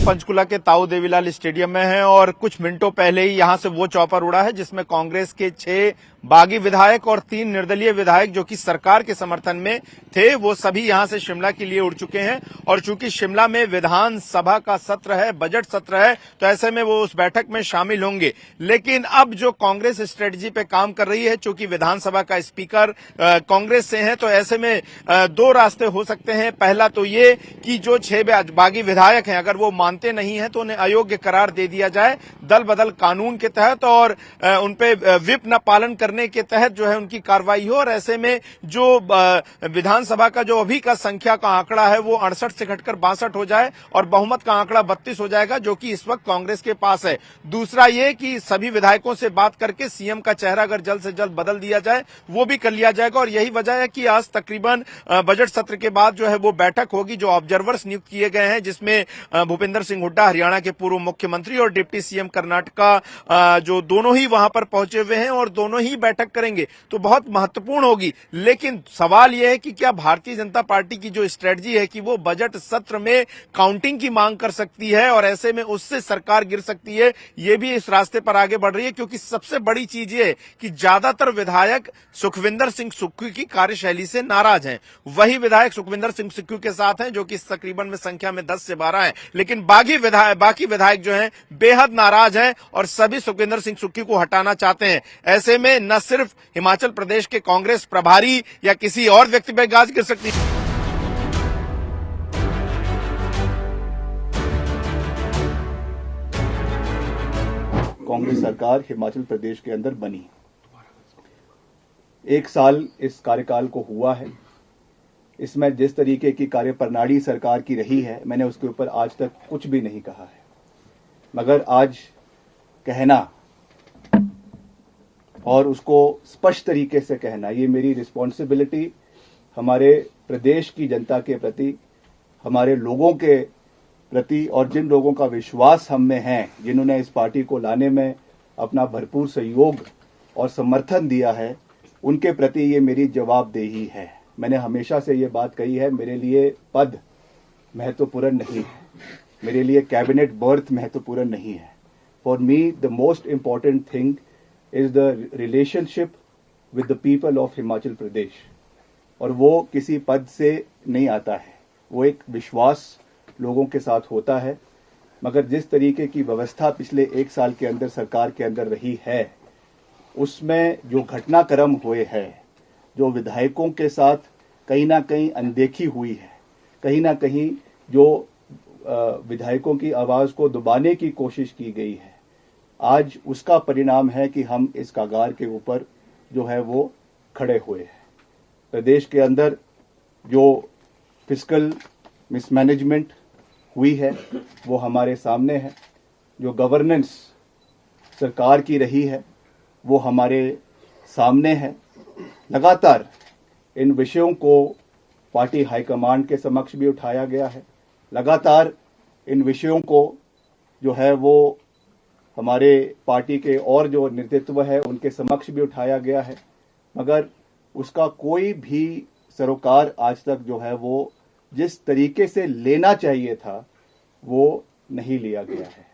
हम पंचकुला के ताऊ देवीलाल स्टेडियम में हैं और कुछ मिनटों पहले ही यहां से वो चौपर उड़ा है जिसमें कांग्रेस के 6 बागी विधायक और 3 निर्दलीय विधायक जो कि सरकार के समर्थन में थे, वो सभी यहां से शिमला के लिए उड़ चुके हैं। और चूंकि शिमला में विधानसभा का सत्र है, बजट सत्र है, तो ऐसे में वो उस बैठक में शामिल होंगे। लेकिन अब जो कांग्रेस स्ट्रेटजी पे काम कर रही है, चूंकि विधानसभा का स्पीकर कांग्रेस से है, तो ऐसे में 2 रास्ते हो सकते हैं। पहला तो ये कि जो 6 बागी विधायक हैं, अगर वो मानते नहीं है तो उन्हें अयोग्य करार दे दिया जाए दल बदल कानून के तहत, और उनपे व्हिप न पालन करने के तहत जो है उनकी कार्रवाई हो। और ऐसे में जो विधानसभा का जो अभी का संख्या का आंकड़ा है वो 68 से घटकर 62 हो जाए और बहुमत का आंकड़ा 32 हो जाएगा, जो कि इस वक्त कांग्रेस के पास है। दूसरा ये कि सभी विधायकों से बात करके सीएम का चेहरा अगर जल्द से जल्द बदल दिया जाए, वो भी कर लिया जाएगा। और यही वजह है कि आज तकरीबन बजट सत्र के बाद जो है वो बैठक होगी। जो ऑब्जर्वर्स नियुक्त किए गए हैं, जिसमें भूपेंद्र सिंह हुड्डा हरियाणा के पूर्व मुख्यमंत्री और डिप्टी सीएम कर्नाटका, जो दोनों ही वहां पर पहुंचे हुए हैं और दोनों ही बैठक करेंगे, तो बहुत महत्वपूर्ण होगी। लेकिन सवाल यह है कि क्या भारतीय जनता पार्टी की जो स्ट्रेटजी है कि वो बजट सत्र में काउंटिंग की मांग कर सकती है और ऐसे में उससे सरकार गिर सकती है, ये भी इस रास्ते पर आगे बढ़ रही है। क्योंकि सबसे बड़ी चीज ये है कि ज्यादातर विधायक सुखविंदर सिंह सुक्खू की कार्यशैली से नाराज हैं। वही विधायक सुखविंदर सिंह सुक्खू के साथ हैं जो कि तकरीबन में संख्या में 10 से 12 हैं। लेकिन बाकी विधायक जो हैं बेहद नाराज हैं और सभी सुखविंदर सिंह सुक्खू को हटाना चाहते हैं। ऐसे में न सिर्फ हिमाचल प्रदेश के कांग्रेस प्रभारी या किसी और व्यक्ति पर गाज गिर सकती है। कांग्रेस सरकार हिमाचल प्रदेश के अंदर बनी 1 साल इस कार्यकाल को हुआ है। इसमें जिस तरीके की कार्यप्रणाली सरकार की रही है, मैंने उसके ऊपर आज तक कुछ भी नहीं कहा है, मगर आज कहना और उसको स्पष्ट तरीके से कहना, ये मेरी रिस्पॉन्सिबिलिटी हमारे प्रदेश की जनता के प्रति, हमारे लोगों के प्रति और जिन लोगों का विश्वास हम में है, जिन्होंने इस पार्टी को लाने में अपना भरपूर सहयोग और समर्थन दिया है, उनके प्रति ये मेरी जवाबदेही है। मैंने हमेशा से ये बात कही है, मेरे लिए पद महत्वपूर्ण नहीं है, मेरे लिए कैबिनेट बर्थ महत्वपूर्ण नहीं है। For me the most important thing is the relationship with the people of Himachal Pradesh, और वो किसी पद से नहीं आता है, वो एक विश्वास लोगों के साथ होता है। मगर जिस तरीके की व्यवस्था पिछले 1 साल के अंदर सरकार के अंदर रही है, उसमें जो घटनाक्रम हुए हैं, जो विधायकों के साथ कहीं ना कहीं अनदेखी हुई है, कहीं ना कहीं जो विधायकों की आवाज को दबाने की कोशिश की गई है, आज उसका परिणाम है कि हम इस कगार के ऊपर जो है वो खड़े हुए हैं। प्रदेश के अंदर जो फिस्कल मिसमैनेजमेंट हुई है वो हमारे सामने है, जो गवर्नेंस सरकार की रही है वो हमारे सामने है। लगातार इन विषयों को पार्टी हाईकमांड के समक्ष भी उठाया गया है, लगातार इन विषयों को जो है वो हमारे पार्टी के और जो नेतृत्व है उनके समक्ष भी उठाया गया है, मगर उसका कोई भी सरोकार आज तक जो है वो जिस तरीके से लेना चाहिए था वो नहीं लिया गया है।